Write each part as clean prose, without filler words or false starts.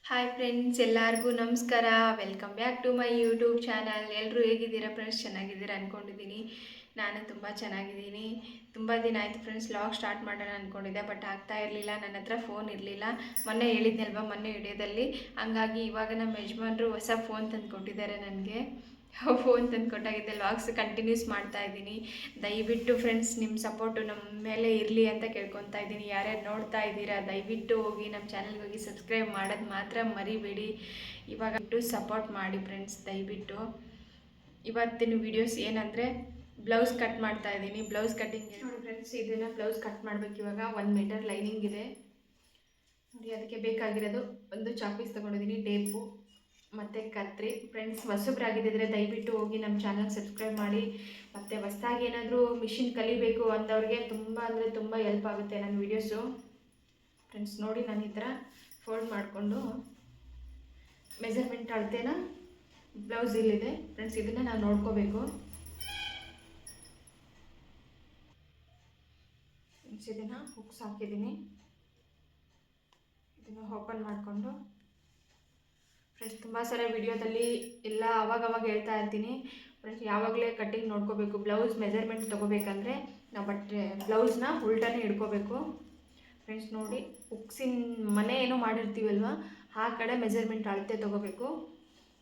Hi friends, ಎಲ್ಲರಿಗೂ ನಮಸ್ಕಾರ. Welcome back to my YouTube channel. ಎಲ್ಲರೂ ಹೇಗಿದ್ದೀರಾ ಫ್ರೆಂಡ್ಸ್? ಚೆನ್ನಾಗಿದ್ದೀರಾ ಅಂದ್ಕೊಂಡಿದ್ದೀನಿ. ನಾನು ತುಂಬ ಚೆನ್ನಾಗಿದ್ದೀನಿ. ತುಂಬ ದಿನ ಆಯಿತು ಫ್ರೆಂಡ್ಸ್ ವ್ಲಾಗ್ ಸ್ಟಾರ್ಟ್ ಮಾಡೋಣ ಅಂದ್ಕೊಂಡಿದ್ದೆ, ಬಟ್ ಆಗ್ತಾ ಇರಲಿಲ್ಲ. ನನ್ನ ಹತ್ರ ಫೋನ್ ಇರಲಿಲ್ಲ. ಮೊನ್ನೆ ಹೇಳಿದ್ನಲ್ವ, ಮೊನ್ನೆ ವಿಡಿಯೋದಲ್ಲಿ. ಹಂಗಾಗಿ ಇವಾಗ ನಮ್ಮ ಯಜಮಾನ್ರು ಹೊಸ ಫೋನ್ ತಂದು ಕೊಟ್ಟಿದ್ದಾರೆ ನನಗೆ. ಫೋನ್ ತಂದು ಕೊಟ್ಟಾಗಿದ್ದೆ ವ್ಲಾಗ್ಸ್ ಕಂಟಿನ್ಯೂಸ್ ಮಾಡ್ತಾ ಇದ್ದೀನಿ. ದಯವಿಟ್ಟು ಫ್ರೆಂಡ್ಸ್ ನಿಮ್ಮ ಸಪೋರ್ಟು ನಮ್ಮ ಮೇಲೆ ಇರಲಿ ಅಂತ ಕೇಳ್ಕೊತಾ ಇದ್ದೀನಿ. ಯಾರ್ಯಾರು ನೋಡ್ತಾ ಇದ್ದೀರಾ ದಯವಿಟ್ಟು ಹೋಗಿ ನಮ್ಮ ಚಾನಲ್ಗೆ ಹೋಗಿ ಸಬ್ಸ್ಕ್ರೈಬ್ ಮಾಡೋದು ಮಾತ್ರ ಮರಿಬೇಡಿ. ಇವಾಗ ಬಿಟ್ಟು ಸಪೋರ್ಟ್ ಮಾಡಿ ಫ್ರೆಂಡ್ಸ್ ದಯವಿಟ್ಟು. ಇವತ್ತಿನ ವೀಡಿಯೋಸ್ ಏನಂದರೆ ಬ್ಲೌಸ್ ಕಟ್ ಮಾಡ್ತಾ ಇದ್ದೀನಿ. ಬ್ಲೌಸ್ ಕಟ್ಟಿಂಗ್ ನೋಡಿ ಫ್ರೆಂಡ್ಸ್, ಇದನ್ನು ಬ್ಲೌಸ್ ಕಟ್ ಮಾಡಬೇಕು. ಇವಾಗ 1 ಮೀಟರ್ ಲೈನಿಂಗ್ ಇದೆ ನೋಡಿ. ಅದಕ್ಕೆ ಬೇಕಾಗಿರೋದು ಒಂದು ಚಾಪೀಸ್ ತೊಗೊಂಡಿದ್ದೀನಿ, ಟೇಪು ಮತ್ತು ಕತ್ರಿ. ಫ್ರೆಂಡ್ಸ್, ಹೊಸಬ್ರಾಗಿದ್ದರೆ ದಯವಿಟ್ಟು ಹೋಗಿ ನಮ್ಮ ಚಾನಲ್ ಸಬ್ಸ್ಕ್ರೈಬ್ ಮಾಡಿ. ಮತ್ತು ಹೊಸ್ದಾಗಿ ಏನಾದರೂ ಮಿಷಿನ್ ಕಲಿಬೇಕು ಅಂದವ್ರಿಗೆ ತುಂಬ ಅಂದರೆ ತುಂಬ ಹೆಲ್ಪ್ ಆಗುತ್ತೆ ನನ್ನ ವೀಡಿಯೋಸು. ಫ್ರೆಂಡ್ಸ್ ನೋಡಿ, ನಾನು ಈ ಥರ ಫೋಲ್ಡ್ ಮಾಡಿಕೊಂಡು ಮೆಜರ್ಮೆಂಟ್ ಅಳತೆನ ಬ್ಲೌಸ್ ಇಲ್ಲಿದೆ ಫ್ರೆಂಡ್ಸ್, ಇದನ್ನು ನಾನು ನೋಡ್ಕೋಬೇಕು. ಫ್ರೆಂಡ್ಸ್, ಇದನ್ನು ಹುಕ್ಸ್ ಹಾಕಿದ್ದೀನಿ. ಇದನ್ನು ಓಪನ್ ಮಾಡಿಕೊಂಡು ಫ್ರೆಂಡ್ಸ್, ತುಂಬ ಸಲ ವಿಡಿಯೋದಲ್ಲಿ ಎಲ್ಲ ಅವಾಗವಾಗ ಹೇಳ್ತಾ ಇರ್ತೀನಿ ಫ್ರೆಂಡ್ಸ್, ಯಾವಾಗಲೇ ಕಟ್ಟಿಂಗ್ ನೋಡ್ಕೋಬೇಕು. ಬ್ಲೌಸ್ ಮೆಜರ್ಮೆಂಟ್ ತೊಗೋಬೇಕಂದ್ರೆ ನಾವು ಬ್ಲೌಸ್ನ ಉಲ್ಟಾನೇ ಹಿಡ್ಕೋಬೇಕು ಫ್ರೆಂಡ್ಸ್. ನೋಡಿ, ಹುಕ್ಸಿನ ಮನೆ ಏನೋ ಮಾಡಿರ್ತೀವಲ್ವ, ಆ ಕಡೆ ಮೆಜರ್ಮೆಂಟ್ ಅಳತೆ ತೊಗೋಬೇಕು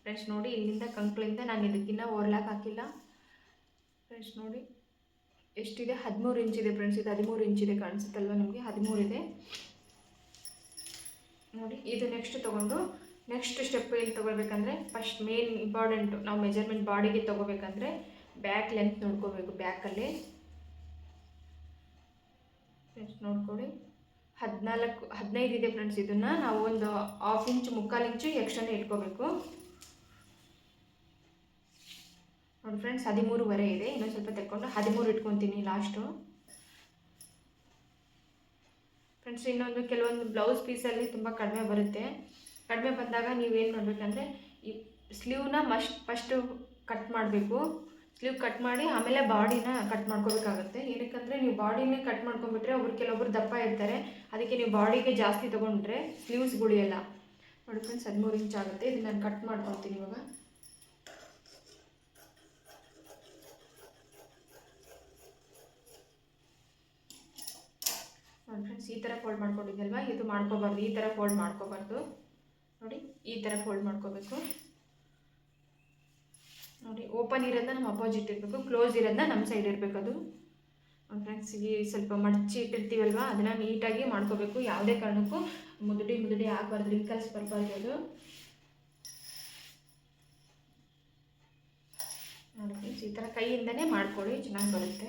ಫ್ರೆಂಡ್ಸ್. ನೋಡಿ, ಇಲ್ಲಿಂದ ಕಂಕ್ಳಿಂದ ನಾನು ಇದಕ್ಕಿನ್ನ ಓರ್ಲಾಕ್ ಹಾಕಿಲ್ಲ ಫ್ರೆಂಡ್ಸ್. ನೋಡಿ ಎಷ್ಟಿದೆ, 13 ಇಂಚಿದೆ ಫ್ರೆಂಡ್ಸ್. ಇದು 13 ಇಂಚಿದೆ, ಕಾಣಿಸುತ್ತಲ್ವ ನಿಮಗೆ? 13 ಇದೆ ನೋಡಿ. ಇದು ನೆಕ್ಸ್ಟ್ ತೊಗೊಂಡು ನೆಕ್ಸ್ಟ್ ಸ್ಟೆಪ್ ಏನು ತೊಗೊಳ್ಬೇಕಂದ್ರೆ, ಫಸ್ಟ್ ಮೇನ್ ಇಂಪಾರ್ಟೆಂಟು, ನಾವು ಮೆಜರ್ಮೆಂಟ್ ಬಾಡಿಗೆ ತೊಗೋಬೇಕಂದ್ರೆ ಬ್ಯಾಕ್ ಲೆಂತ್ ನೋಡ್ಕೋಬೇಕು. ಬ್ಯಾಕಲ್ಲಿ ಫ್ರೆಂಡ್ಸ್ ನೋಡ್ಕೊಳ್ಳಿ, 15 ಇದೆ ಫ್ರೆಂಡ್ಸ್. ಇದನ್ನು ನಾವು ಒಂದು 1/2 ಇಂಚು 3/4 ಇಂಚು ಎಕ್ಸ್ಟ್ರಾನೇ ಇಟ್ಕೋಬೇಕು ನೋಡಿ ಫ್ರೆಂಡ್ಸ್. 13.5 ಇದೆ, ಇನ್ನೊಂದು ಸ್ವಲ್ಪ ತೆಕ್ಕೊಂಡು 13 ಇಟ್ಕೊತೀನಿ ಲಾಸ್ಟು ಫ್ರೆಂಡ್ಸ್. ಇನ್ನೊಂದು ಕೆಲವೊಂದು ಬ್ಲೌಸ್ ಪೀಸಲ್ಲಿ ತುಂಬ ಕಡಿಮೆ ಬರುತ್ತೆ. ಕಡಿಮೆ ಬಂದಾಗ ನೀವೇನು ಮಾಡಬೇಕಂದ್ರೆ, ಈ ಸ್ಲೀವ್ನ ಫಸ್ಟು ಕಟ್ ಮಾಡಬೇಕು. ಸ್ಲೀವ್ ಕಟ್ ಮಾಡಿ ಆಮೇಲೆ ಬಾಡಿನ ಕಟ್ ಮಾಡ್ಕೋಬೇಕಾಗುತ್ತೆ. ಏನಕ್ಕಂದರೆ ನೀವು ಬಾಡಿನೇ ಕಟ್ ಮಾಡ್ಕೊಂಡ್ಬಿಟ್ರೆ ಕೆಲವೊಬ್ರು ದಪ್ಪ ಇರ್ತಾರೆ. ಅದಕ್ಕೆ ನೀವು ಬಾಡಿಗೆ ಜಾಸ್ತಿ ತೊಗೊಂಡ್ರೆ ಸ್ಲೀವ್ಸ್ಗಳು ಎಲ್ಲ ನೋಡಿ ಫ್ರೆಂಡ್ಸ್ 13 ಇಂಚ್ ಆಗುತ್ತೆ. ಇದು ನಾನು ಕಟ್ ಮಾಡ್ಕೊಳ್ತೀನಿ ಇವಾಗ. ನೋಡಿ ಫ್ರೆಂಡ್ಸ್, ಈ ಥರ ಫೋಲ್ಡ್ ಮಾಡ್ಕೊಂಡಿದ್ದಲ್ವ, ಇದು ಮಾಡ್ಕೋಬಾರ್ದು. ಈ ಥರ ಫೋಲ್ಡ್ ಮಾಡ್ಕೋಬಾರ್ದು ನೋಡಿ, ಈ ಥರ ಫೋಲ್ಡ್ ಮಾಡ್ಕೋಬೇಕು ನೋಡಿ. ಓಪನ್ ಇರೋದನ್ನ ನಮ್ಮ ಅಪೋಸಿಟ್ ಇರಬೇಕು, ಕ್ಲೋಸ್ ಇರೋದನ್ನ ನಮ್ಮ ಸೈಡ್ ಇರಬೇಕು. ಅದು ನೋಡಿ ಫ್ರೆಂಡ್ಸ್, ಈ ಸ್ವಲ್ಪ ಮಡಚಿ ಇಟ್ಟಿರ್ತೀವಲ್ವ, ಅದನ್ನು ನೀಟಾಗಿ ಮಾಡ್ಕೋಬೇಕು. ಯಾವುದೇ ಕಾರಣಕ್ಕೂ ಮುದುಡಿ ಆಗಬಾರ್ದು, ರಿಂಕಲ್ಸ್ ಬರಬಾರ್ದು. ಅದು ನೋಡಿ ಫ್ರೆಂಡ್ಸ್, ಈ ಥರ ಕೈಯಿಂದನೇ ಮಾಡ್ಕೊಳ್ಳಿ, ಚೆನ್ನಾಗಿ ಬರುತ್ತೆ.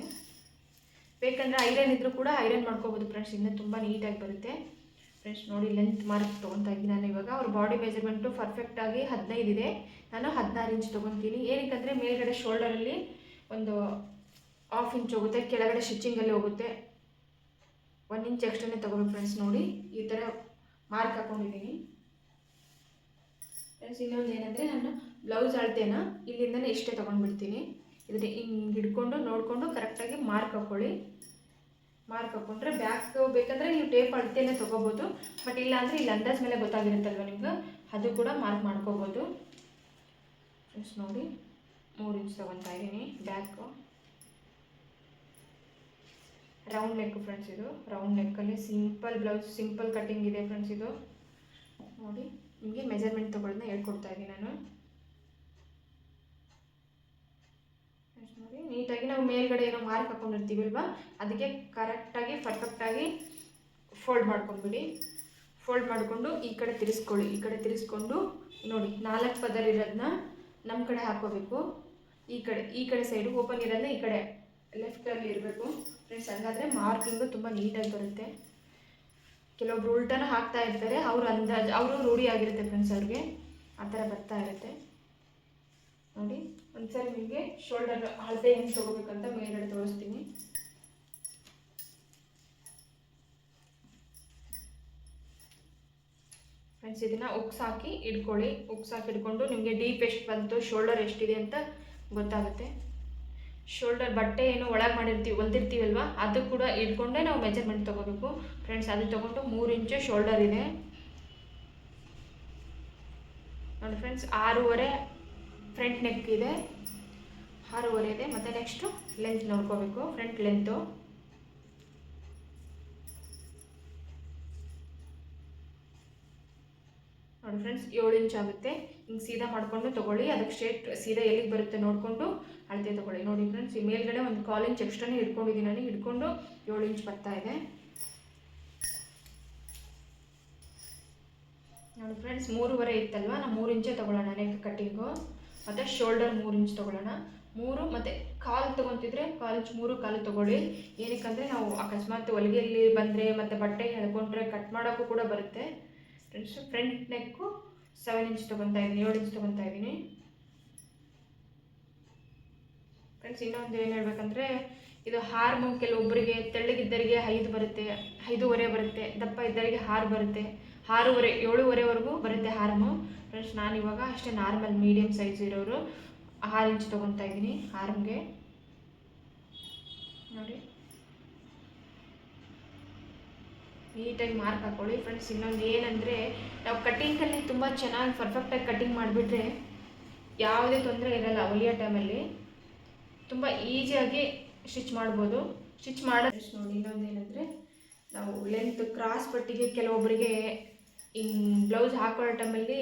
ಬೇಕಂದರೆ ಐರನ್ ಇದ್ದರೂ ಕೂಡ ಐರನ್ ಮಾಡ್ಕೋಬೋದು ಫ್ರೆಂಡ್ಸ್, ಇನ್ನೂ ತುಂಬ ನೀಟಾಗಿ ಬರುತ್ತೆ ಫ್ರೆಂಡ್ಸ್. ನೋಡಿ, ಲೆಂತ್ ಮಾರ್ಕ್ ತೊಗೊತಾ ಇದ್ದೀನಿ ನಾನು ಇವಾಗ. ಅವ್ರ ಬಾಡಿ ಮೆಜರ್ಮೆಂಟು ಪರ್ಫೆಕ್ಟಾಗಿ 15 ಇದೆ, ನಾನು 16 ಇಂಚ್ ತೊಗೊತೀನಿ. ಏನಕ್ಕಂದರೆ ಮೇಲ್ಗಡೆ ಶೋಲ್ಡರಲ್ಲಿ ಒಂದು 1/2 ಇಂಚ್ ಹೋಗುತ್ತೆ, ಕೆಳಗಡೆ ಸ್ಟಿಚಿಂಗಲ್ಲಿ ಹೋಗುತ್ತೆ. 1 ಇಂಚ್ ಎಕ್ಸ್ಟ್ರಾನೇ ತೊಗೋಬೇಕು ಫ್ರೆಂಡ್ಸ್. ನೋಡಿ, ಈ ಥರ ಮಾರ್ಕ್ ಹಾಕ್ಕೊಂಡಿದ್ದೀನಿ ಫ್ರೆಂಡ್ಸ್. ಇನ್ನೊಂದು ಏನಂದರೆ, ನಾನು ಬ್ಲೌಸ್ ಅಳತೆನ ಇಲ್ಲಿಂದನೇ ಇಷ್ಟೇ ತೊಗೊಂಡ್ಬಿಡ್ತೀನಿ. ಇದನ್ನ ಹಿಂಗೆ ಹಿಡ್ಕೊಂಡು ನೋಡಿಕೊಂಡು ಕರೆಕ್ಟಾಗಿ ಮಾರ್ಕ್ ಹಾಕ್ಕೊಳ್ಳಿ. ಮಾರ್ಕ್ ಹಾಕ್ಕೊಂಡ್ರೆ ಬ್ಯಾಕ್ ಬೇಕಂದರೆ ನೀವು ಟೇಪ್ ಅಳತೆನೇ ತೊಗೋಬೋದು. ಬಟ್ ಇಲ್ಲ ಅಂದರೆ ಇಲ್ಲಿ ಅಂದಾಜ್ ಮೇಲೆ ಗೊತ್ತಾಗಿರುತ್ತಲ್ವ ನಿಮ್ಗೆ, ಅದು ಕೂಡ ಮಾರ್ಕ್ ಮಾಡ್ಕೋಬೋದು ಫ್ರೆಂಡ್ಸ್. ನೋಡಿ, 3 ಇಂಚ್ ತೊಗೊತಾ ಇದ್ದೀನಿ. Back round neck friends. ಇದು ರೌಂಡ್ ನೆಕ್ಕಲ್ಲಿ ಸಿಂಪಲ್ ಬ್ಲೌಸ್, ಸಿಂಪಲ್ ಕಟ್ಟಿಂಗ್ ಇದೆ ಫ್ರೆಂಡ್ಸ್. ಇದು ನೋಡಿ, ನಿಮಗೆ ಮೆಜರ್ಮೆಂಟ್ ತೊಗೊಳ್ಳೋದನ್ನ ಹೇಳ್ಕೊಡ್ತಾ ಇದ್ದೀನಿ ನಾನು. ನೋಡಿ, ನೀಟಾಗಿ ನಾವು ಮೇಲ್ಗಡೆ ಏನೋ ಮಾರ್ಕ್ ಹಾಕ್ಕೊಂಡಿರ್ತೀವಲ್ವ, ಅದಕ್ಕೆ ಕರೆಕ್ಟಾಗಿ ಪರ್ಫೆಕ್ಟಾಗಿ ಫೋಲ್ಡ್ ಮಾಡ್ಕೊಂಡ್ಬಿಡಿ. ಫೋಲ್ಡ್ ಮಾಡಿಕೊಂಡು ಈ ಕಡೆ ತಿರ್ಸ್ಕೊಳ್ಳಿ. ಈ ಕಡೆ ತಿರ್ಸ್ಕೊಂಡು ನೋಡಿ, 4 ಪದರ್ ಇರೋದನ್ನ ನಮ್ಮ ಕಡೆ ಹಾಕ್ಕೋಬೇಕು. ಈ ಕಡೆ ಸೈಡು ಓಪನ್ ಇರೋದನ್ನ ಈ ಕಡೆ ಲೆಫ್ಟಲ್ಲಿ ಇರಬೇಕು ಫ್ರೆಂಡ್ಸ್. ಹಂಗಾದರೆ ಮಾರ್ಕಿಂಗು ತುಂಬ ನೀಟಾಗಿ ಬರುತ್ತೆ. ಕೆಲವೊಬ್ರು ಉಲ್ಟನ ಹಾಕ್ತಾ ಇರ್ತಾರೆ, ಅವರು ರೂಢಿ ಆಗಿರುತ್ತೆ ಫ್ರೆಂಡ್ಸ್, ಅವ್ರಿಗೆ ಆ ಥರ ಬರ್ತಾ ಇರುತ್ತೆ ನೋಡಿ. ಒಂದ್ಸರಿ ನಿಮಗೆ ಶೋಲ್ಡರ್ ಅಳತೆ ಹೆಂಗೆ ತೊಗೋಬೇಕಂತ ಮೇಲ್ಗಡೆ ತೋರಿಸ್ತೀನಿ ಫ್ರೆಂಡ್ಸ್. ಇದನ್ನು ಉಕ್ಸ್ ಹಾಕಿ ಇಟ್ಕೊಳ್ಳಿ. ಉಕ್ಸ್ ಹಾಕಿ ಇಟ್ಕೊಂಡು ನಿಮಗೆ ಡೀಪ್ ಎಷ್ಟು ಬಂತು, ಶೋಲ್ಡರ್ ಎಷ್ಟಿದೆ ಅಂತ ಗೊತ್ತಾಗುತ್ತೆ. ಶೋಲ್ಡರ್ ಬಟ್ಟೆ ಏನು ಒಳಗೆ ಹೊಲ್ದಿರ್ತೀವಲ್ವ, ಅದು ಕೂಡ ಇಟ್ಕೊಂಡೇ ನಾವು ಮೆಜರ್ಮೆಂಟ್ ತೊಗೋಬೇಕು ಫ್ರೆಂಡ್ಸ್. ಅದು ತೊಗೊಂಡು 3 ಇಂಚು ಶೋಲ್ಡರ್ ಇದೆ ನೋಡಿ ಫ್ರೆಂಡ್ಸ್ 6.5 ಫ್ರಂಟ್ ನೆಕ್ ಇದೆ, 6.5 ಇದೆ. ಮತ್ತು ನೆಕ್ಸ್ಟು ಲೆಂತ್ ನೋಡ್ಕೋಬೇಕು, ಫ್ರಂಟ್ ಲೆಂತು ನೋಡಿ ಫ್ರೆಂಡ್ಸ್ 7 ಇಂಚ್ ಆಗುತ್ತೆ. ಹಿಂಗೆ ಸೀದಾ ಮಾಡಿಕೊಂಡು ತೊಗೊಳ್ಳಿ, ಅದಕ್ಕೆ ಸ್ಟ್ರೇಟ್ ಸೀದಾ ಎಲ್ಲಿಗೆ ಬರುತ್ತೆ ನೋಡಿಕೊಂಡು ಅಳತೆ ತೊಗೊಳ್ಳಿ. ನೋಡಿ ಫ್ರೆಂಡ್ಸ್ ಈ ಮೇಲ್ಗಡೆ ಒಂದು 1/4 ಇಂಚ್ ಎಕ್ಸ್ಟ್ರಾನೇ ಹಿಡ್ಕೊಂಡಿದ್ದೀನಿ ನಾನು, ಹಿಡ್ಕೊಂಡು 7 ಇಂಚ್ ಬರ್ತಾ ಇದೆ. ನೋಡಿ ಫ್ರೆಂಡ್ಸ್ 3.5 ಇತ್ತಲ್ವ, ನಾವು 3 ಇಂಚೇ ತೊಗೊಳ್ಳೋಣ ನೆಕ್ ಕಟ್ಟಿಂಗು. ಮತ್ತು ಶೋಲ್ಡರ್ 3 ಇಂಚ್ ತೊಗೊಳ್ಳೋಣ. 3 ಮತ್ತು ಕಾಲು ತೊಗೊತಿದ್ರೆ 1/4 ಇಂಚ್ 3 ಕಾಲು ತೊಗೊಳ್ಳಿ. ಏನಕ್ಕಂದರೆ ನಾವು ಅಕಸ್ಮಾತ್ ಹೊಲಿಗೆಯಲ್ಲಿ ಬಂದರೆ ಮತ್ತು ಬಟ್ಟೆ ಎಳ್ಕೊಂಡ್ರೆ ಕಟ್ ಮಾಡೋಕ್ಕೂ ಕೂಡ ಬರುತ್ತೆ ಫ್ರೆಂಡ್ಸ್. ಫ್ರಂಟ್ ನೆಕ್ಕು 7 ಇಂಚ್ ತೊಗೊತಾ ಇದ್ದೀನಿ, 7 ಇಂಚ್ ತೊಗೊತಾ ಇದ್ದೀನಿ ಫ್ರೆಂಡ್ಸ್. ಇನ್ನೊಂದು ಏನು ಹೇಳ್ಬೇಕಂದ್ರೆ, ಇದು ಹಾರ್ಮು ಕೆಲವೊಬ್ಬರಿಗೆ ತೆಳ್ಳಗಿದ್ದರಿಗೆ 5 ಬರುತ್ತೆ, 5.5 ಬರುತ್ತೆ. ದಪ್ಪ ಇದ್ದರಿಗೆ 6 ಬರುತ್ತೆ, 6.5 7.5ವರೆಗೂ ಬರುತ್ತೆ ಹಾರ್ಮು ಫ್ರೆಂಡ್ಸ್. ನಾನಿವಾಗ ಅಷ್ಟೇ ನಾರ್ಮಲ್ ಮೀಡಿಯಮ್ ಸೈಜ್ ಇರೋರು 6 ಇಂಚ್ ತೊಗೊತಾ ಇದ್ದೀನಿ ಹಾರ್ಮ್ಗೆ. ನೋಡಿ ನೀಟಾಗಿ ಮಾರ್ಕ್ ಹಾಕ್ಕೊಳ್ಳಿ ಫ್ರೆಂಡ್ಸ್. ಇನ್ನೊಂದು ಏನಂದರೆ, ನಾವು ಕಟ್ಟಿಂಗಲ್ಲಿ ತುಂಬ ಚೆನ್ನಾಗಿ ಪರ್ಫೆಕ್ಟಾಗಿ ಕಟ್ಟಿಂಗ್ ಮಾಡಿಬಿಟ್ರೆ ಯಾವುದೇ ತೊಂದರೆ ಇರಲ್ಲ. ಹೊಲಿಯೋ ಟೈಮಲ್ಲಿ ತುಂಬ ಈಸಿಯಾಗಿ ಸ್ಟಿಚ್ ಮಾಡ್ಬೋದು. ಸ್ಟಿಚ್ ಮಾಡೋದು ನೋಡಿ. ಇನ್ನೊಂದು ಏನಂದರೆ, ನಾವು ಲೆಂತ್ ಕ್ರಾಸ್ ಪಟ್ಟಿಗೆ ಕೆಲವೊಬ್ಬರಿಗೆ ಹಿಂಗೆ ಬ್ಲೌಸ್ ಹಾಕೊಳ್ಳೋ ಟೈಮಲ್ಲಿ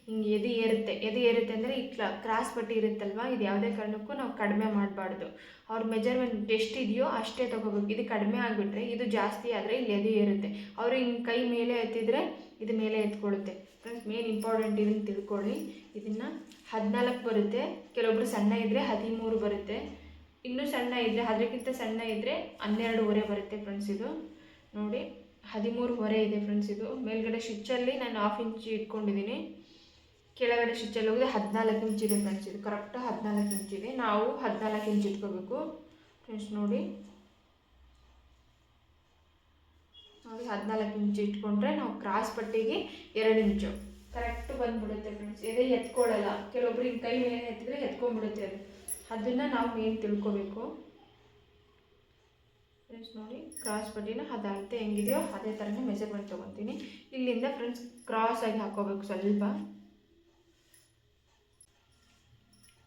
ಹಿಂಗೆ ಎದೆ ಏರುತ್ತೆ ಅಂದರೆ ಈ ಕ್ರಾಸ್ ಪಟ್ಟಿ ಇರುತ್ತಲ್ವ, ಇದು ಯಾವುದೇ ಕಾರಣಕ್ಕೂ ನಾವು ಕಡಿಮೆ ಮಾಡಬಾರ್ದು. ಅವ್ರ ಮೆಜರ್ಮೆಂಟ್ ಎಷ್ಟಿದೆಯೋ ಅಷ್ಟೇ ತೊಗೋಬೇಕು. ಇದು ಕಡಿಮೆ ಆಗಿಬಿಟ್ರೆ ಇದು ಜಾಸ್ತಿ ಆದರೆ ಇಲ್ಲಿ ಎದೆ ಏರುತ್ತೆ. ಅವರು ಹಿಂಗೆ ಕೈ ಮೇಲೆ ಎತ್ತಿದ್ರೆ ಇದು ಮೇಲೆ ಎತ್ಕೊಳ್ಳುತ್ತೆ ಫ್ರೆಂಡ್ಸ್. ಮೇನ್ ಇಂಪಾರ್ಟೆಂಟ್ ಇದನ್ನು ತಿಳ್ಕೊಳ್ಳಿ. ಇದನ್ನು 14 ಬರುತ್ತೆ, ಕೆಲವೊಬ್ರು ಸಣ್ಣ ಇದ್ದರೆ 13 ಬರುತ್ತೆ, ಇನ್ನೂ ಸಣ್ಣ ಇದ್ದರೆ ಅದಕ್ಕಿಂತ ಸಣ್ಣ ಇದ್ದರೆ 12.5 ಬರುತ್ತೆ ಫ್ರೆಂಡ್ಸ್. ಇದು ನೋಡಿ 13.5 ಇದೆ ಫ್ರೆಂಡ್ಸ್. ಇದು ಮೇಲ್ಗಡೆ ಸ್ಟಿಚ್ಚಲ್ಲಿ ನಾನು 1/2 ಇಂಚ್ ಇಟ್ಕೊಂಡಿದ್ದೀನಿ, ಕೆಳಗಡೆ ಸ್ಟಿಚ್ಚಲ್ಲಿ ಹೋಗಿದೆ 14 ಇಂಚ್ ಇದೆ ಫ್ರೆಂಡ್ಸ್. ಇದು ಕರೆಕ್ಟ್ 14 ಇಂಚ್ ಇದೆ. ನಾವು 14 ಇಂಚ್ ಇಟ್ಕೋಬೇಕು ಫ್ರೆಂಡ್ಸ್. ನೋಡಿ 14 ಇಂಚ್ ಇಟ್ಕೊಂಡ್ರೆ ನಾವು ಕ್ರಾಸ್ ಪಟ್ಟಿಗೆ 2 ಇಂಚು ಕರೆಕ್ಟ್ ಬಂದುಬಿಡುತ್ತೆ ಫ್ರೆಂಡ್ಸ್. ಎದೆ ಎತ್ಕೊಳ್ಳಲ್ಲ, ಕೆಲವೊಬ್ರು ಹಿಂಗೆ ಕೈ ಮೇಲೆ ಎತ್ತಿದ್ರೆ ಎತ್ಕೊಂಡ್ಬಿಡುತ್ತೆ. ಅದನ್ನು ನಾವು ಮೇನ್ ತಿಳ್ಕೊಬೇಕು ಫ್ರೆಂಡ್ಸ್. ನೋಡಿ ಕ್ರಾಸ್ ಪಟ್ಟಿನ ಅದು ಅಳತೆ ಹೆಂಗಿದೆಯೋ ಅದೇ ಥರನೇ ಮೆಜರ್ಮೆಂಟ್ ತೊಗೊತೀನಿ. ಇಲ್ಲಿಂದ ಫ್ರೆಂಡ್ಸ್ ಕ್ರಾಸಾಗಿ ಹಾಕ್ಕೋಬೇಕು ಸ್ವಲ್ಪ.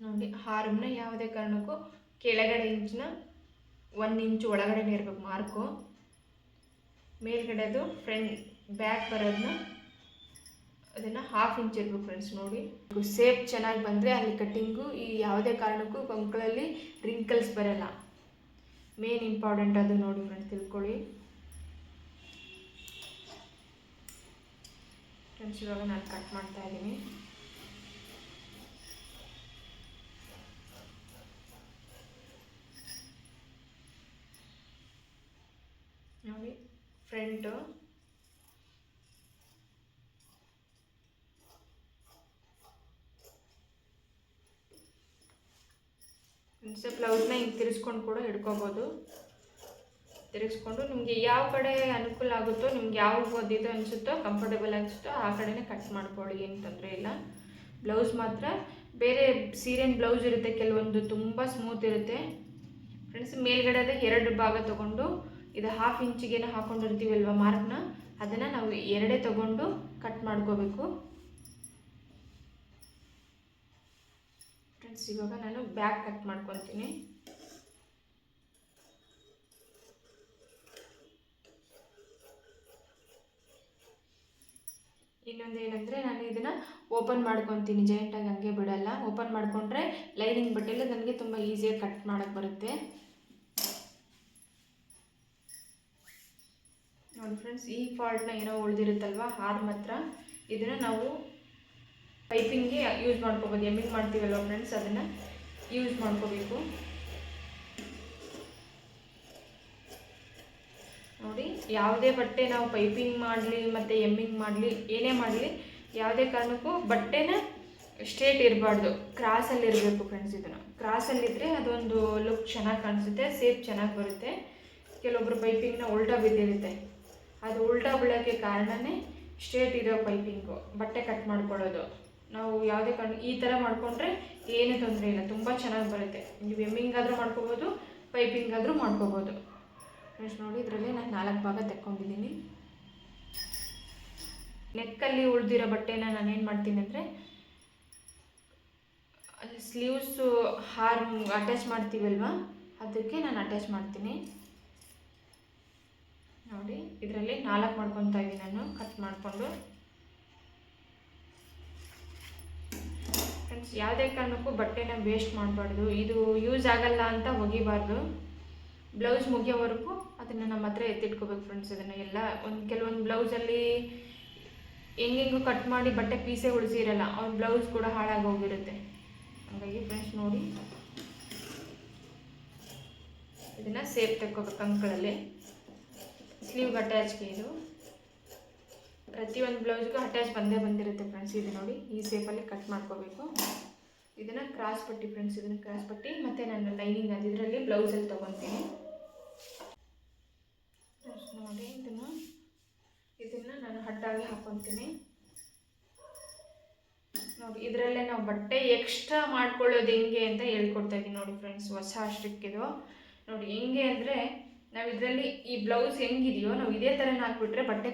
ನೋಡಿ ಹಾರ್ಮ್ನ ಯಾವುದೇ ಕಾರಣಕ್ಕೂ ಕೆಳಗಡೆ ಇಂಚಿನ 1 ಇಂಚು ಒಳಗಡೆನೇ ಇರಬೇಕು ಮಾರ್ಕು. ಮೇಲ್ಗಡೆದು ಫ್ರಂಟ್ ಬ್ಯಾಕ್ ಬರೋದನ್ನ ಅದನ್ನು 1/2 ಇಂಚ್ ಇರಬೇಕು ಫ್ರೆಂಡ್ಸ್. ನೋಡಿ ಸೇಪ್ ಚೆನ್ನಾಗಿ ಬಂದರೆ ಅಲ್ಲಿ ಕಟ್ಟಿಂಗು ಈ ಯಾವುದೇ ಕಾರಣಕ್ಕೂ ಕೊಂಕಳಲ್ಲಿ ರಿಂಕಲ್ಸ್ ಬರಲ್ಲ. ಮೇನ್ ಇಂಪಾರ್ಟೆಂಟ್ ಅದು ನೋಡಿ ಫ್ರೆಂಡ್ಸ್, ತಿಳ್ಕೊಳ್ಳಿ ಫ್ರೆಂಡ್ಸ್. ಇವಾಗ ನಾನು ಕಟ್ ಮಾಡ್ತಾ ಇದ್ದೀನಿ. ನೋಡಿ ಫ್ರಂಟು ಬ್ಲೌಸ್ನ ಹಿಂಗೆ ತಿರ್ಸ್ಕೊಂಡು ಕೂಡ ಹಿಡ್ಕೋಬೋದು. ತಿರುಗಿಸ್ಕೊಂಡು ನಿಮಗೆ ಯಾವ ಕಡೆ ಅನುಕೂಲ ಆಗುತ್ತೋ, ನಿಮ್ಗೆ ಯಾವ ಓದಿದ್ದು ಅನಿಸುತ್ತೋ, ಕಂಫರ್ಟೇಬಲ್ ಅನಿಸುತ್ತೋ ಆ ಕಡೆನೇ ಕಟ್ ಮಾಡ್ಕೊಳ್ಳಿ, ಏನು ತೊಂದರೆ ಇಲ್ಲ. ಬ್ಲೌಸ್ ಮಾತ್ರ ಬೇರೆ ಸೀರೆನ ಬ್ಲೌಸ್ ಇರುತ್ತೆ ಕೆಲವೊಂದು ತುಂಬ ಸ್ಮೂತ್ ಇರುತ್ತೆ ಫ್ರೆಂಡ್ಸ್. ಮೇಲ್ಗಡೆ 2 ಭಾಗ ತೊಗೊಂಡು ಇದು 1/2 ಇಂಚಿಗೇನೋ ಹಾಕ್ಕೊಂಡಿರ್ತೀವಲ್ವ ಮಾರ್ಕ್ನ, ಅದನ್ನು ನಾವು 2 ತೊಗೊಂಡು ಕಟ್ ಮಾಡ್ಕೋಬೇಕು ಫ್ರೆಂಡ್ಸ್. ಇವಾಗ ನಾನು ಬ್ಯಾಕ್ ಕಟ್ ಮಾಡ್ಕೊತೀನಿ. ಇನ್ನೊಂದು ಏನಂದರೆ, ನಾನು ಇದನ್ನು ಓಪನ್ ಮಾಡ್ಕೊತೀನಿ, ಜಾಯಿಂಟಾಗಿ ಹಂಗೆ ಬಿಡಲ್ಲ. ಓಪನ್ ಮಾಡಿಕೊಂಡ್ರೆ ಲೈನಿಂಗ್ ಬಟ್ಟೆಲ್ಲ ನನಗೆ ತುಂಬ ಈಸಿಯಾಗಿ ಕಟ್ ಮಾಡೋಕ್ಕೆ ಬರುತ್ತೆ ನೋಡಿ ಫ್ರೆಂಡ್ಸ್. ಈ ಫಾಲ್ಟ್ನ ಏನೋ ಉಳಿದಿರುತ್ತಲ್ವ ಹಾರ್ಮ್ ಹತ್ರ, ಇದನ್ನು ನಾವು ಪೈಪಿಂಗ್ಗೆ ಯೂಸ್ ಮಾಡ್ಕೋಬೋದು. ಎಮ್ಮಿಂಗ್ ಮಾಡ್ತೀವಲ್ವ ಫ್ರೆಂಡ್ಸ್, ಅದನ್ನು ಯೂಸ್ ಮಾಡ್ಕೋಬೇಕು ನೋಡಿ. ಯಾವುದೇ ಬಟ್ಟೆ ನಾವು ಪೈಪಿಂಗ್ ಮಾಡಲಿ ಮತ್ತು ಎಮ್ಮಿಂಗ್ ಮಾಡಲಿ ಏನೇ ಮಾಡಲಿ, ಯಾವುದೇ ಕಾರಣಕ್ಕೂ ಬಟ್ಟೆನ ಸ್ಟ್ರೇಟ್ ಇರಬಾರ್ದು, ಕ್ರಾಸಲ್ಲಿ ಇರಬೇಕು ಫ್ರೆಂಡ್ಸ್. ಇದನ್ನು ಕ್ರಾಸಲ್ಲಿದ್ದರೆ ಅದೊಂದು ಲುಕ್ ಚೆನ್ನಾಗಿ ಕಾಣಿಸುತ್ತೆ, ಸೇಪ್ ಚೆನ್ನಾಗಿ ಬರುತ್ತೆ. ಕೆಲವೊಬ್ಬರು ಪೈಪಿಂಗ್ನ ಉಲ್ಟಾ ಬಿದ್ದಿರುತ್ತೆ, ಅದು ಉಲ್ಟಾ ಬೀಳೋಕ್ಕೆ ಕಾರಣವೇ ಸ್ಟ್ರೇಟ್ ಇರೋ ಪೈಪಿಂಗು ಬಟ್ಟೆ ಕಟ್ ಮಾಡ್ಕೊಳ್ಳೋದು. ನಾವು ಯಾವುದೇ ಕಾರಣ ಈ ಥರ ಮಾಡಿಕೊಂಡ್ರೆ ಏನೂ ತೊಂದರೆ ಇಲ್ಲ, ತುಂಬ ಚೆನ್ನಾಗಿ ಬರುತ್ತೆ. ನೀವು ಎಮ್ಮಿಂಗ್ ಆದರೂ ಮಾಡ್ಕೋಬೋದು, ಪೈಪಿಂಗ್ ಆದರೂ ಮಾಡ್ಕೋಬೋದು ಫ್ರೆಂಡ್ಸ್. ನೋಡಿ ಇದರಲ್ಲಿ ನಾನು 4 ಭಾಗ ತೆಕ್ಕೊಂಡಿದ್ದೀನಿ. ನೆಕ್ಕಲ್ಲಿ ಉಳಿದಿರೋ ಬಟ್ಟೆನ ನಾನೇನು ಮಾಡ್ತೀನಿ ಅಂದರೆ, ಸ್ಲೀವ್ಸು ಹಾರ್ಮ್ ಅಟ್ಯಾಚ್ ಮಾಡ್ತೀವಲ್ವ, ಅದಕ್ಕೆ ನಾನು ಅಟ್ಯಾಚ್ ಮಾಡ್ತೀನಿ. ನೋಡಿ ಇದರಲ್ಲಿ 4 ಮಾಡ್ಕೊತಾ ಇದ್ದೀನಿ ನಾನು ಕಟ್ ಮಾಡಿಕೊಂಡು. ಫ್ರೆಂಡ್ಸ್, ಯಾವುದೇ ಕಾರಣಕ್ಕೂ ಬಟ್ಟೆನ ವೇಸ್ಟ್ ಮಾಡಬಾರ್ದು. ಇದು ಯೂಸ್ ಆಗಲ್ಲ ಅಂತ ಒಗಿಬಾರ್ದು. ಬ್ಲೌಸ್ ಮುಗಿಯೋವರೆಗೂ ಅದನ್ನು ನಮ್ಮ ಹತ್ರ ಎತ್ತಿಟ್ಕೋಬೇಕು ಫ್ರೆಂಡ್ಸ್. ಅದನ್ನು ಎಲ್ಲ ಕೆಲವೊಂದು ಬ್ಲೌಸಲ್ಲಿ ಹೆಂಗೆಂಗೂ ಕಟ್ ಮಾಡಿ ಬಟ್ಟೆ ಪೀಸೇ ಉಳಿಸಿರಲ್ಲ, ಅವ್ರ ಬ್ಲೌಸ್ ಕೂಡ ಹಾಳಾಗಿ ಹೋಗಿರುತ್ತೆ. ಹಾಗಾಗಿ ಫ್ರೆಂಡ್ಸ್ ನೋಡಿ, ಇದನ್ನು ಸೇಫ್ ತೆಕ್ಕೋಬೇಕು ಅಂಕಳಲ್ಲಿ. ಸ್ಲೀವ್ಗೆ ಅಟ್ಯಾಚ್ಗೆ ಇದು ಪ್ರತಿಯೊಂದು ಬ್ಲೌಸ್ಗೂ ಅಟ್ಯಾಚ್ ಬಂದಿರುತ್ತೆ ಫ್ರೆಂಡ್ಸ್. ಇದು ನೋಡಿ ಈ ಸೇಫಲ್ಲಿ ಕಟ್ ಮಾಡ್ಕೋಬೇಕು. ಇದನ್ನು ಕ್ರಾಸ್ ಪಟ್ಟಿ ಫ್ರೆಂಡ್ಸ್, ಇದನ್ನು ಕ್ರಾಸ್ ಪಟ್ಟಿ ಮತ್ತು ನಾನು ಲೈನಿಂಗ್ ಅದು ಇದರಲ್ಲಿ ಬ್ಲೌಸಲ್ಲಿ ತೊಗೊತೀನಿ. ನೋಡಿ ಇದನ್ನು ನಾನು ಹಡ್ಡಾಗಿ ಹಾಕ್ಕೊತೀನಿ. ನೋಡಿ ಇದರಲ್ಲೇ ನಾವು ಬಟ್ಟೆ ಎಕ್ಸ್ಟ್ರಾ ಮಾಡ್ಕೊಳ್ಳೋದು ಹೆಂಗೆ ಅಂತ ಹೇಳ್ಕೊಡ್ತಾ ಇದ್ದೀನಿ ನೋಡಿ ಫ್ರೆಂಡ್ಸ್. ಹೊಸ ಸ್ಟ್ರಿಕ್ ಇದು ನೋಡಿ. ಹೆಂಗೆ ಅಂದರೆ ನಾವು ಇದರಲ್ಲಿ ಈ ಬ್ಲೌಸ್ ಹೆಂಗಿದೆಯೋ ನಾವು ಇದೇ ಥರನೇ ಹಾಕ್ಬಿಟ್ರೆ ಬಟ್ಟೆ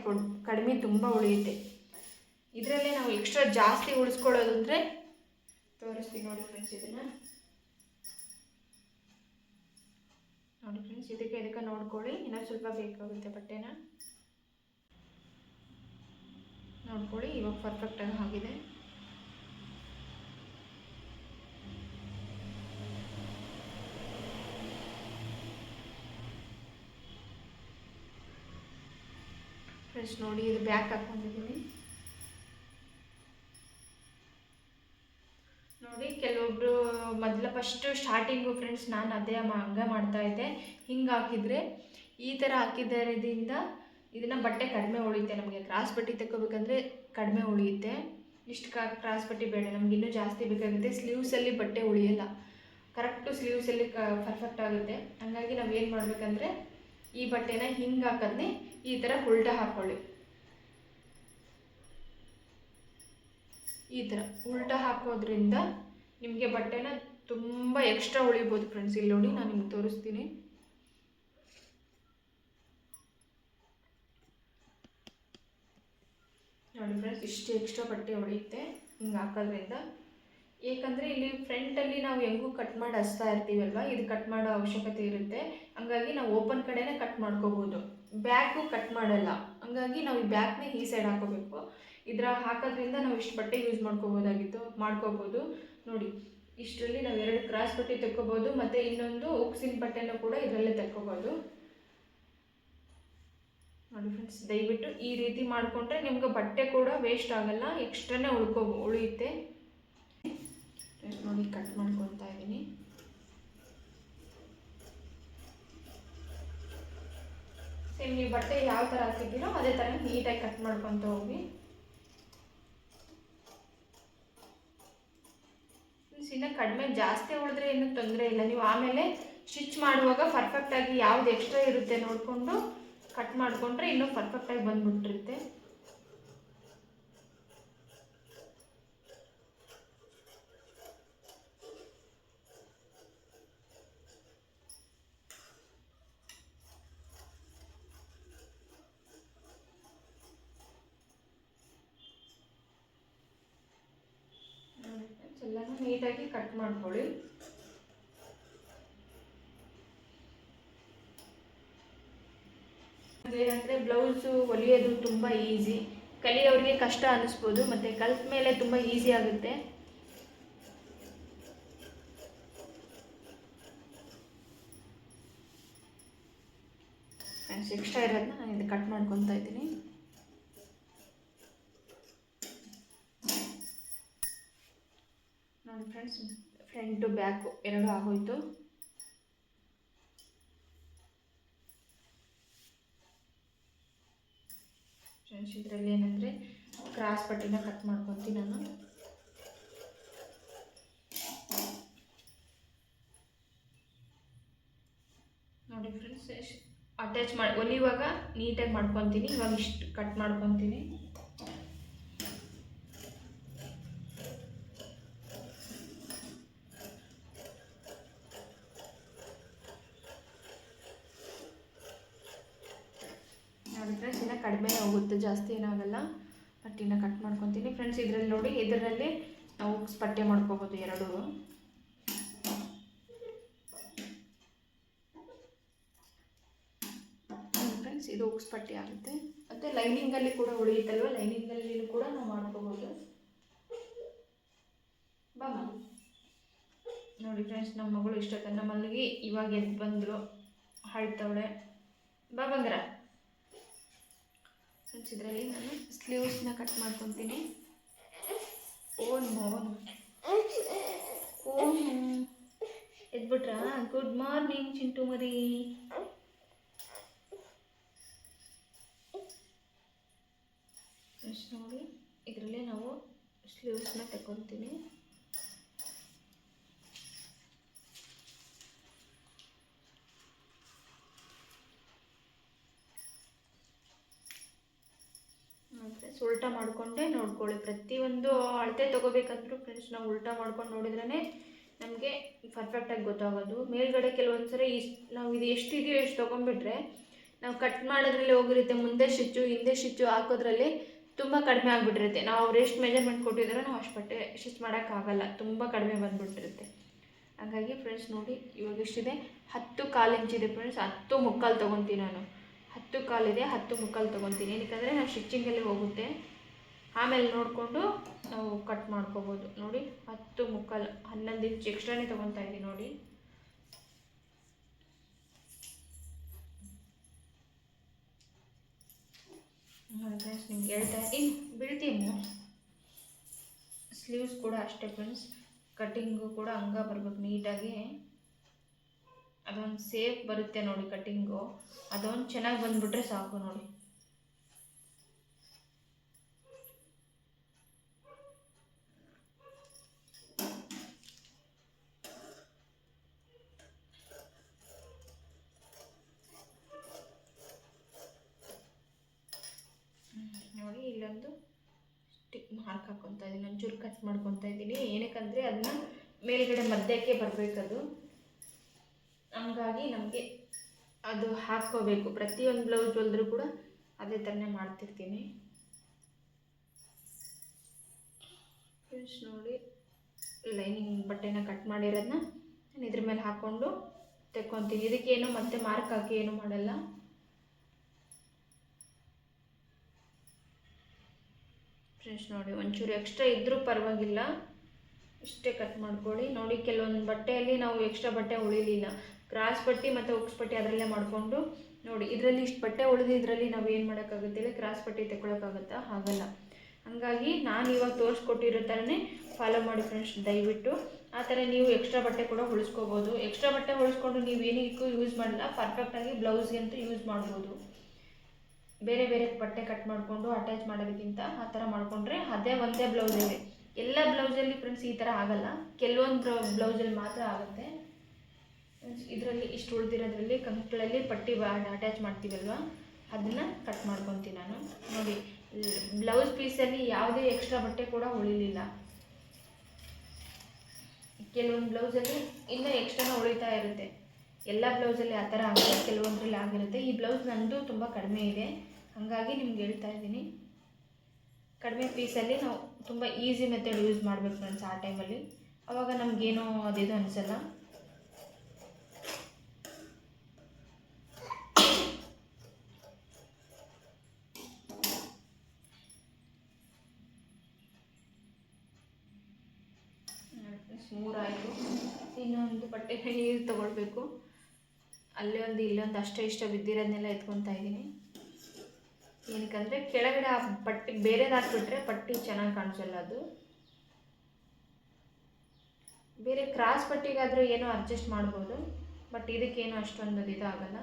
ಕಡಿಮೆ ತುಂಬ ಉಳಿಯುತ್ತೆ. ಇದರಲ್ಲೇ ನಾವು ಎಕ್ಸ್ಟ್ರಾ ಜಾಸ್ತಿ ಉಳಿಸ್ಕೊಳ್ಳೋದು ಅಂದರೆ ತೋರಿಸ್ತೀವಿ ನೋಡಿ ಫ್ರೆಂಡ್ಸ್. ಇದನ್ನು ನೋಡಿ ಫ್ರೆಂಡ್ಸ್, ಇದಕ್ಕೆ ನೋಡ್ಕೊಳ್ಳಿ. ಇನ್ನೊಂದು ಸ್ವಲ್ಪ ಬೇಕಾಗುತ್ತೆ ಬಟ್ಟೆನ ನೋಡ್ಕೊಳ್ಳಿ. ಇವಾಗ ಪರ್ಫೆಕ್ಟಾಗಿ ಆಗಿದೆ. ಫ್ರೆಂಡ್ಸ್ ನೋಡಿ, ಇದು ಬ್ಯಾಕ್ ಹಾಕ್ಕೊಂಡಿದ್ದೀನಿ ನೋಡಿ. ಕೆಲವೊಬ್ಬರು ಫಸ್ಟು ಸ್ಟಾರ್ಟಿಂಗು ಫ್ರೆಂಡ್ಸ್ ನಾನು ಅದೇ ಹಂಗೆ ಮಾಡ್ತಾಯಿದ್ದೆ. ಹಿಂಗೆ ಹಾಕಿದರೆ ಈ ಥರ ಹಾಕಿದ್ದರಿಂದ ಇದನ್ನು ಬಟ್ಟೆ ಕಡಿಮೆ ಉಳಿಯುತ್ತೆ. ನಮಗೆ ಕ್ರಾಸ್ ಪಟ್ಟಿ ತಗೋಬೇಕಂದ್ರೆ ಕಡಿಮೆ ಉಳಿಯುತ್ತೆ. ಇಷ್ಟು ಕ್ರಾಸ್ ಪಟ್ಟಿ ಬೇಡ, ನಮ್ಗೆ ಇನ್ನೂ ಜಾಸ್ತಿ ಬೇಕಾಗುತ್ತೆ. ಸ್ಲೀವ್ಸಲ್ಲಿ ಬಟ್ಟೆ ಉಳಿಯಲ್ಲ, ಕರೆಕ್ಟು ಸ್ಲೀವ್ಸಲ್ಲಿ ಪರ್ಫೆಕ್ಟ್ ಆಗುತ್ತೆ. ಹಾಗಾಗಿ ನಾವು ಏನು ಮಾಡಬೇಕಂದ್ರೆ ಈ ಬಟ್ಟೆನ ಹಿಂಗೆ ಹಾಕೋದನ್ನೇ ಈ ಥರ ಉಲ್ಟಾ ಹಾಕ್ಕೊಳ್ಳಿ. ಈ ಥರ ಉಲ್ಟಾ ಹಾಕೋದ್ರಿಂದ ನಿಮಗೆ ಬಟ್ಟೆನ ತುಂಬ ಎಕ್ಸ್ಟ್ರಾ ಉಳಿಬೋದು ಫ್ರೆಂಡ್ಸ್. ಇಲ್ಲಿ ನೋಡಿ ನಾನು ನಿಮ್ಗೆ ತೋರಿಸ್ತೀನಿ. ನೋಡಿ ಫ್ರೆಂಡ್ಸ್, ಇಷ್ಟು ಎಕ್ಸ್ಟ್ರಾ ಬಟ್ಟೆ ಉಳಿಯುತ್ತೆ ಹಿಂಗೆ ಹಾಕೋದ್ರಿಂದ. ಏಕೆಂದರೆ ಇಲ್ಲಿ ಫ್ರಂಟಲ್ಲಿ ನಾವು ಹೆಂಗೂ ಕಟ್ ಮಾಡಿ ಹಚ್ತಾ ಇರ್ತೀವಲ್ವ, ಇದು ಕಟ್ ಮಾಡೋ ಅವಶ್ಯಕತೆ ಇರುತ್ತೆ. ಹಂಗಾಗಿ ನಾವು ಓಪನ್ ಕಡೆನೇ ಕಟ್ ಮಾಡ್ಕೋಬೋದು, ಬ್ಯಾಕು ಕಟ್ ಮಾಡಲ್ಲ. ಹಂಗಾಗಿ ನಾವು ಈ ಬ್ಯಾಕ್ನೇ ಈ ಸೈಡ್ ಹಾಕೋಬೇಕು. ಇದರ ಹಾಕೋದ್ರಿಂದ ನಾವು ಇಷ್ಟು ಬಟ್ಟೆ ಯೂಸ್ ಮಾಡ್ಕೋಬೋದು ನೋಡಿ. ಇಷ್ಟರಲ್ಲಿ ನಾವು 2 ಕ್ರಾಸ್ ಬಟ್ಟೆ ತೆಕ್ಕೋಬೋದು, ಮತ್ತು ಇನ್ನೊಂದು ಉಕ್ಸಿನ ಬಟ್ಟೆನೂ ಕೂಡ ಇದರಲ್ಲೇ ತೆಕ್ಕೋಬೋದು ನೋಡಿ ಫ್ರೆಂಡ್ಸ್. ದಯವಿಟ್ಟು ಈ ರೀತಿ ಮಾಡಿಕೊಂಡ್ರೆ ನಿಮ್ಗೆ ಬಟ್ಟೆ ಕೂಡ ವೇಸ್ಟ್ ಆಗಲ್ಲ, ಎಕ್ಸ್ಟ್ರಾನೇ ಉಳಿಯುತ್ತೆ ನೋಡಿ. ಕಟ್ ಮಾಡ್ಕೊತಾ ಇದ್ದೀನಿ. ಸೇಮ್ ನೀವು ಬಟ್ಟೆ ಯಾವ ಥರ ಹಾಕಿದ್ದೀರೋ ಅದೇ ಥರ ನೀಟಾಗಿ ಕಟ್ ಮಾಡ್ಕೊತ ಹೋಗಿ. ಇನ್ನು ಕಡಿಮೆ ಜಾಸ್ತಿ ಉಳಿದ್ರೆ ಏನೂ ತೊಂದರೆ ಇಲ್ಲ. ನೀವು ಆಮೇಲೆ ಸ್ಟಿಚ್ ಮಾಡುವಾಗ ಪರ್ಫೆಕ್ಟಾಗಿ ಯಾವ್ದು ಎಕ್ಸ್ಟ್ರಾ ಇರುತ್ತೆ ನೋಡಿಕೊಂಡು ಕಟ್ ಮಾಡಿಕೊಂಡ್ರೆ ಇನ್ನೂ ಪರ್ಫೆಕ್ಟಾಗಿ ಬಂದ್ಬಿಟ್ಟಿರುತ್ತೆ. ಎಲ್ಲನೂ ನೀಟಾಗಿ ಕಟ್ ಮಾಡ್ಕೊಳ್ಳಿ. ಏನಂದರೆ ಬ್ಲೌಸು ಹೊಲಿಯೋದು ತುಂಬ ಈಸಿ. ಕಲಿಯೋರಿಗೆ ಕಷ್ಟ ಅನ್ನಿಸ್ಬೋದು, ಮತ್ತು ಕಲ್ತ ಮೇಲೆ ತುಂಬ ಈಸಿ ಆಗುತ್ತೆ. ಎಕ್ಸ್ಟ್ರಾ ಇರೋದನ್ನ ನಾನು ಇದು ಕಟ್ ಮಾಡ್ಕೊತಾ ಇದ್ದೀನಿ. ನೋಡಿ ಫ್ರೆಂಡ್ಸ್, ಫ್ರಂಟು ಬ್ಯಾಕು ಎರಡು ಆಗೋಯ್ತು. ಫ್ರೆಂಡ್ಸ್, ಇದರಲ್ಲಿ ಏನಂದರೆ ಕ್ರಾಸ್ ಪಟ್ಟಿನ ಕಟ್ ಮಾಡ್ಕೊತೀನಿ ನಾನು. ನೋಡಿ ಫ್ರೆಂಡ್ಸ್, ಅಟ್ಯಾಚ್ ಹೊಲಿಯುವಾಗ ನೀಟಾಗಿ ಮಾಡ್ಕೊತೀನಿ. ಇವಾಗ ಇಷ್ಟು ಕಟ್ ಮಾಡ್ಕೊತೀನಿ. ನೋಡಿ ಫ್ರೆಂಡ್ಸ್, ಇನ್ನು ಕಡಿಮೆ ಹೋಗುತ್ತೆ, ಜಾಸ್ತಿ ಏನಾಗಲ್ಲ. ಪಟ್ಟಿನ ಕಟ್ ಮಾಡ್ಕೊತೀನಿ ಫ್ರೆಂಡ್ಸ್. ಇದರಲ್ಲಿ ನೋಡಿ, ಇದರಲ್ಲಿ ನಾವು ಪಟ್ಟೆ ಮಾಡ್ಕೋಬೋದು ಎರಡು. ಇದು ಉಕ್ಸ್ ಪಟ್ಟಿ ಆಗುತ್ತೆ. ಮತ್ತು ಲೈನಿಂಗಲ್ಲಿ ಕೂಡ ಉಳಿಯುತ್ತಲ್ವ, ಲೈನಿಂಗಲ್ಲಿ ಕೂಡ ನಾವು ಮಾಡ್ಕೋಬೋದು. ಬಾಮ ನೋಡಿ ಫ್ರೆಂಡ್ಸ್, ನಮ್ಮ ಮಗಳು ಇಷ್ಟೊತ್ತನ ಮಲ್ಲಿಗೆ ಇವಾಗ ಎದ್ದು ಬಂದರು, ಹಾಳ್ತವಳೆ. ಬಾ ಬಂದ್ರ ಫ್ರೆಂಡ್ಸ್. ಇದರಲ್ಲಿ ನಾನು ಸ್ಲೀವ್ಸ್ನ ಕಟ್ ಮಾಡ್ಕೊತೀನಿ. ಓನು ಎದ್ಬಿಟ್ರಾ? ಗುಡ್ ಮಾರ್ನಿಂಗ್ ಚಿಂಟು ಮರಿ. ಫ್ರೆಂಡ್ಸ್ ನೋಡಿ, ಇದರಲ್ಲೇ ನಾವು ಸ್ಲೀವ್ಸ್ನ ತಗೊತೀನಿ. ಫ್ರೆಂಡ್ಸ್ ಉಲ್ಟಾ ಮಾಡಿಕೊಂಡೆ ನೋಡ್ಕೊಳ್ಳಿ. ಪ್ರತಿಯೊಂದು ಅಳತೆ ತೊಗೋಬೇಕಂದ್ರೂ ಫ್ರೆಂಡ್ಸ್ ನಾವು ಉಲ್ಟಾ ಮಾಡ್ಕೊಂಡು ನೋಡಿದ್ರೇ ನಮಗೆ ಪರ್ಫೆಕ್ಟಾಗಿ ಗೊತ್ತಾಗೋದು. ಮೇಲ್ಗಡೆ ಕೆಲವೊಂದು ಸರಿ ನಾವು ಇದು ಎಷ್ಟಿದೆಯೋ ಎಷ್ಟು ತೊಗೊಂಡ್ಬಿಟ್ರೆ ನಾವು ಕಟ್ ಮಾಡೋದ್ರಲ್ಲಿ ಹೋಗಿರುತ್ತೆ, ಮುಂದೆ ಸ್ಟಿಚ್ಚು ಹಿಂದೆ ಸ್ಟಿಚ್ಚು ಹಾಕೋದ್ರಲ್ಲಿ ತುಂಬ ಕಡಿಮೆ ಆಗಿಬಿಟ್ಟಿರುತ್ತೆ. ನಾವು ಅವ್ರು ಎಷ್ಟು ಮೆಜರ್ಮೆಂಟ್ ಕೊಟ್ಟಿದ್ರೆ ನಾವು ಅಷ್ಟು ಬಟ್ಟೆ ಸ್ಟಿಚ್ ಮಾಡೋಕ್ಕಾಗಲ್ಲ, ತುಂಬ ಕಡಿಮೆ ಬಂದುಬಿಟ್ಟಿರುತ್ತೆ. ಹಾಗಾಗಿ ಫ್ರೆಂಡ್ಸ್ ನೋಡಿ, ಇವಾಗ ಎಷ್ಟಿದೆ, 10 ಇಂಚಿದೆ ಫ್ರೆಂಡ್ಸ್. 10 ಮುಕ್ಕಾಲು ತೊಗೊತೀನಿ ನಾನು. 10 ಕಾಲಿದೆ, 10 ಮುಕ್ಕಾಲು ತೊಗೊತೀನಿ. ಏನಕ್ಕೆ ನಾವು ಸ್ಟಿಚಿಂಗಲ್ಲಿ ಹೋಗುತ್ತೆ, ಆಮೇಲೆ ನೋಡಿಕೊಂಡು ನಾವು ಕಟ್ ಮಾಡ್ಕೋಬೋದು. ನೋಡಿ 10 ಮುಕ್ಕಾಲು, 11 ಇಂಚ್ ಎಕ್ಸ್ಟ್ರಾನೇ ತೊಗೊತಾ ಇದ್ದೀನಿ ನೋಡಿ. ನೋಡಿ ಫ್ರೆಂಡ್ಸ್, ನಿಮ್ಗೆ ಹೇಳ್ತಾ ಬೀಳ್ತೀನಿ. ಸ್ಲೀವ್ಸ್ ಕೂಡ ಅಷ್ಟೇ ಫ್ರೆಂಡ್ಸ್, ಕಟ್ಟಿಂಗು ಕೂಡ ಹಂಗೆ ಬರ್ಬೇಕು ನೀಟಾಗಿ. ಅದೊಂದು ಸೇಫ್ ಬರುತ್ತೆ ನೋಡಿ ಕಟ್ಟಿಂಗು, ಅದೊಂದು ಚೆನ್ನಾಗಿ ಬಂದುಬಿಟ್ರೆ ಸಾಕು ನೋಡಿ. ನೋಡಿ ಇಲ್ಲೊಂದು ಸ್ಟಿಕ್ ಮಾರ್ಕ್ ಹಾಕ್ಕೊತಾ ಇದ್ದೀನಿ, ಒಂಚೂರು ಕಟ್ ಮಾಡ್ಕೊತಾ ಇದ್ದೀನಿ. ಏನಕ್ಕಂದರೆ ಅದನ್ನ ಮೇಲ್ಗಡೆ ಮಧ್ಯಕ್ಕೆ ಬರಬೇಕದು, ಹಂಗಾಗಿ ನಮಗೆ ಅದು ಹಾಕ್ಕೋಬೇಕು. ಪ್ರತಿಯೊಂದು ಬ್ಲೌಸ್ ಹೊಲಿದ್ರೂ ಕೂಡ ಅದೇ ಥರನೇ ಮಾಡ್ತಿರ್ತೀನಿ ಫ್ರೆಂಡ್ಸ್. ನೋಡಿ ಲೈನಿಂಗ್ ಬಟ್ಟೆನ ಕಟ್ ಮಾಡಿರೋದನ್ನ ನಾನು ಇದ್ರ ಮೇಲೆ ಹಾಕ್ಕೊಂಡು ತೆಕ್ಕೊತೀನಿ. ಇದಕ್ಕೇನು ಮತ್ತೆ ಮಾರ್ಕ್ ಹಾಕಿ ಏನು ಮಾಡಲ್ಲ. ಫ್ರೆಂಡ್ಸ್ ನೋಡಿ, ಒಂಚೂರು ಎಕ್ಸ್ಟ್ರಾ ಇದ್ದರೂ ಪರವಾಗಿಲ್ಲ, ಇಷ್ಟೇ ಕಟ್ ಮಾಡ್ಕೊಳ್ಳಿ. ನೋಡಿ ಕೆಲವೊಂದು ಬಟ್ಟೆಯಲ್ಲಿ ನಾವು ಎಕ್ಸ್ಟ್ರಾ ಬಟ್ಟೆ ಉಳಿಲಿಲ್ಲ, ಕ್ರಾಸ್ ಪಟ್ಟಿ ಮತ್ತು ಉಕ್ಸ್ ಪಟ್ಟಿ ಅದರಲ್ಲೇ ಮಾಡಿಕೊಂಡು ನೋಡಿ. ಇದರಲ್ಲಿ ಇಷ್ಟು ಬಟ್ಟೆ ಉಳಿದು ಇದರಲ್ಲಿ ನಾವು ಏನು ಮಾಡೋಕ್ಕಾಗುತ್ತೆ ಹೇಳಿ, ಕ್ರಾಸ್ ಪಟ್ಟಿ ತೆಕ್ಕೊಳ್ಳೋಕ್ಕಾಗುತ್ತಾ? ಆಗಲ್ಲ. ಹಾಗಾಗಿ ನಾನು ಇವಾಗ ತೋರಿಸ್ಕೊಟ್ಟಿರೋ ಥರನೇ ಫಾಲೋ ಮಾಡಿ ಫ್ರೆಂಡ್ಸ್ ದಯವಿಟ್ಟು. ಆ ಥರ ನೀವು ಎಕ್ಸ್ಟ್ರಾ ಬಟ್ಟೆ ಕೂಡ ಉಳಿಸ್ಕೋಬೋದು. ಎಕ್ಸ್ಟ್ರಾ ಬಟ್ಟೆ ಉಳಿಸ್ಕೊಂಡು ನೀವು ಏನಕ್ಕೂ ಯೂಸ್ ಮಾಡಲ್ಲ, ಪರ್ಫೆಕ್ಟಾಗಿ ಬ್ಲೌಸ್ಗೆ ಅಂತೂ ಯೂಸ್ ಮಾಡ್ಬೋದು. ಬೇರೆ ಬೇರೆ ಬಟ್ಟೆ ಕಟ್ ಮಾಡಿಕೊಂಡು ಅಟ್ಯಾಚ್ ಮಾಡೋದಕ್ಕಿಂತ ಆ ಥರ ಮಾಡಿಕೊಂಡ್ರೆ ಅದೇ ಒಂದೇ ಬ್ಲೌಸ್ ಇದೆ. ಎಲ್ಲ ಬ್ಲೌಸಲ್ಲಿ ಫ್ರೆಂಡ್ಸ್ ಈ ಥರ ಆಗಲ್ಲ, ಕೆಲವೊಂದು ಬ್ಲೌಸಲ್ಲಿ ಮಾತ್ರ ಆಗುತ್ತೆ. ಇದರಲ್ಲಿ ಇಷ್ಟು ಉಳಿದಿರೋದ್ರಲ್ಲಿ ಕಂಕ್ಳಲ್ಲಿ ಪಟ್ಟಿ ಅಟ್ಯಾಚ್ ಮಾಡ್ತೀವಲ್ವ, ಅದನ್ನು ಕಟ್ ಮಾಡ್ಕೊತೀನಿ ನಾನು. ನೋಡಿ ಬ್ಲೌಸ್ ಪೀಸಲ್ಲಿ ಯಾವುದೇ ಎಕ್ಸ್ಟ್ರಾ ಬಟ್ಟೆ ಕೂಡ ಉಳಿಲಿಲ್ಲ. ಕೆಲವೊಂದು ಬ್ಲೌಸಲ್ಲಿ ಇನ್ನೂ ಎಕ್ಸ್ಟ್ರಾನ ಉಳಿತಾ ಇರುತ್ತೆ, ಎಲ್ಲ ಬ್ಲೌಸಲ್ಲಿ ಆ ಥರ ಆಗುತ್ತೆ, ಕೆಲವೊಂದರಲ್ಲಿ ಆಗಿರುತ್ತೆ. ಈ ಬ್ಲೌಸ್ ನಂದು ತುಂಬ ಕಡಿಮೆ ಇದೆ, ಹಾಗಾಗಿ ನಿಮ್ಗೆ ಹೇಳ್ತಾ ಇದ್ದೀನಿ. ಕಡಿಮೆ ಪೀಸಲ್ಲಿ ನಾವು ತುಂಬ ಈಸಿ ಮೆಥಡ್ ಯೂಸ್ ಮಾಡಬೇಕು ಫ್ರೆಂಡ್ಸ್ ಆ ಟೈಮಲ್ಲಿ, ಆವಾಗ ನಮಗೇನೋ ಅದಿದು ಅನಿಸಲ್ಲ. ಮೂರಾಯಿತು, ಇನ್ನೊಂದು ಬಟ್ಟೆ ನೀರು ತೊಗೊಳ್ಬೇಕು. ಅಲ್ಲೇ ಒಂದು ಇಲ್ಲೊಂದು ಅಷ್ಟೇ ಇಷ್ಟ ಬಿದ್ದಿರೋದನ್ನೆಲ್ಲ ಎತ್ಕೊತಾ ಇದ್ದೀನಿ. ಏನಕ್ಕಂದರೆ ಕೆಳಗಡೆ ಆ ಪಟ್ಟಿ ಬೇರೆದು ಹಾಕ್ಬಿಟ್ರೆ ಪಟ್ಟಿ ಚೆನ್ನಾಗಿ ಕಾಣಿಸಲ್ಲ. ಅದು ಬೇರೆ ಕ್ರಾಸ್ ಪಟ್ಟಿಗಾದರೂ ಏನೋ ಅಡ್ಜಸ್ಟ್ ಮಾಡ್ಬೋದು, ಬಟ್ ಇದಕ್ಕೇನು ಅಷ್ಟೊಂದು ಇದಾಗಲ್ಲ.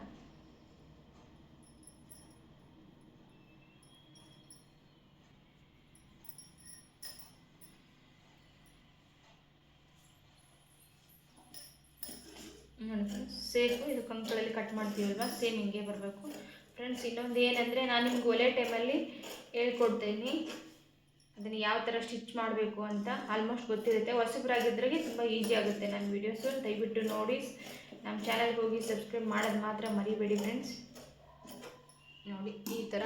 ನೋಡಿ ಫ್ರೆಂಡ್ಸ್, ಸೇಫು ಇದು ಕಂಕಳಲ್ಲಿ ಕಟ್ ಮಾಡ್ತೀವಲ್ವ, ಸೇಮ್ ಹಿಂಗೆ ಬರಬೇಕು ಫ್ರೆಂಡ್ಸ್. ಇನ್ನೊಂದು ಏನಂದರೆ ನಾನು ನಿಮ್ಗೆ ಒಲೆ ಟೈಮಲ್ಲಿ ಹೇಳ್ಕೊಡ್ತೀನಿ, ಅದನ್ನು ಯಾವ ಥರ ಸ್ಟಿಚ್ ಮಾಡಬೇಕು ಅಂತ ಆಲ್ಮೋಸ್ಟ್ ಗೊತ್ತಿರುತ್ತೆ. ಹೊಸಬ್ರಾಗಿದ್ರಿಗೆ ತುಂಬ ಈಸಿ ಆಗುತ್ತೆ ನನ್ನ ವೀಡಿಯೋಸು. ದಯವಿಟ್ಟು ನೋಡಿ, ನಮ್ಮ ಚಾನಲ್ಗೆ ಹೋಗಿ ಸಬ್ಸ್ಕ್ರೈಬ್ ಮಾಡೋದು ಮಾತ್ರ ಮರಿಬೇಡಿ ಫ್ರೆಂಡ್ಸ್. ನೋಡಿ ಈ ಥರ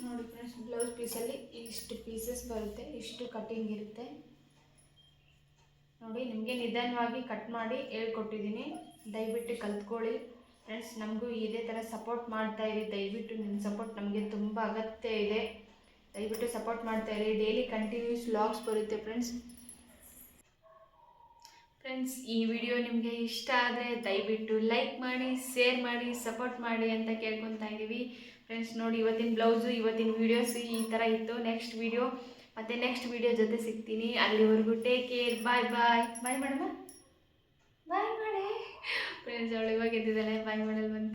ನೋಡಿ ಫ್ರೆಂಡ್ಸ್, ಬ್ಲೌಸ್ ಪೀಸಲ್ಲಿ ಇಷ್ಟು ಪೀಸಸ್ ಬರುತ್ತೆ, ಇಷ್ಟು ಕಟ್ಟಿಂಗ್ ಇರುತ್ತೆ ನೋಡಿ. ನಿಮಗೆ ನಿಧಾನವಾಗಿ ಕಟ್ ಮಾಡಿ ಹೇಳ್ಕೊಟ್ಟಿದ್ದೀನಿ, ದಯವಿಟ್ಟು ಕಲ್ತ್ಕೊಳ್ಳಿ ಫ್ರೆಂಡ್ಸ್. ನಮಗೂ ಇದೇ ಥರ ಸಪೋರ್ಟ್ ಮಾಡ್ತಾಯಿರಿ ದಯವಿಟ್ಟು. ನಿಮ್ಮ ಸಪೋರ್ಟ್ ನಮಗೆ ತುಂಬ ಅಗತ್ಯ ಇದೆ, ದಯವಿಟ್ಟು ಸಪೋರ್ಟ್ ಮಾಡ್ತಾಯಿರಿ. ಡೈಲಿ ಕಂಟಿನ್ಯೂಸ್ ವ್ಲಾಗ್ಸ್ ಬರುತ್ತೆ ಫ್ರೆಂಡ್ಸ್. ಈ ವಿಡಿಯೋ ನಿಮಗೆ ಇಷ್ಟ ಆದರೆ ದಯವಿಟ್ಟು ಲೈಕ್ ಮಾಡಿ, ಶೇರ್ ಮಾಡಿ, ಸಪೋರ್ಟ್ ಮಾಡಿ ಅಂತ ಕೇಳ್ಕೊತಾ ಇದ್ದೀವಿ ಫ್ರೆಂಡ್ಸ್. ನೋಡಿ, ಇವತ್ತಿನ ಬ್ಲೌಸು, ಇವತ್ತಿನ ವೀಡಿಯೋಸ್ ಈ ಥರ ಇತ್ತು. ನೆಕ್ಸ್ಟ್ ವಿಡಿಯೋ ಜೊತೆ ಸಿಗ್ತೀನಿ. ಅಲ್ಲಿವರೆಗೂ ಟೇಕ್ ಕೇರ್. ಬಾಯ್ ಬಾಯ್. ಬಾಯ್ ಮಾಡಮ್ಮ, ಬಾಯ್ ಮಾಡಿ ಫ್ರೆಂಡ್ಸ್. ಅವಳು ಇವಾಗ ಎದ್ದಿದ್ದಾಳೆ, ಬಾಯ್ ಮಾಡಲ್ ಬಂದು.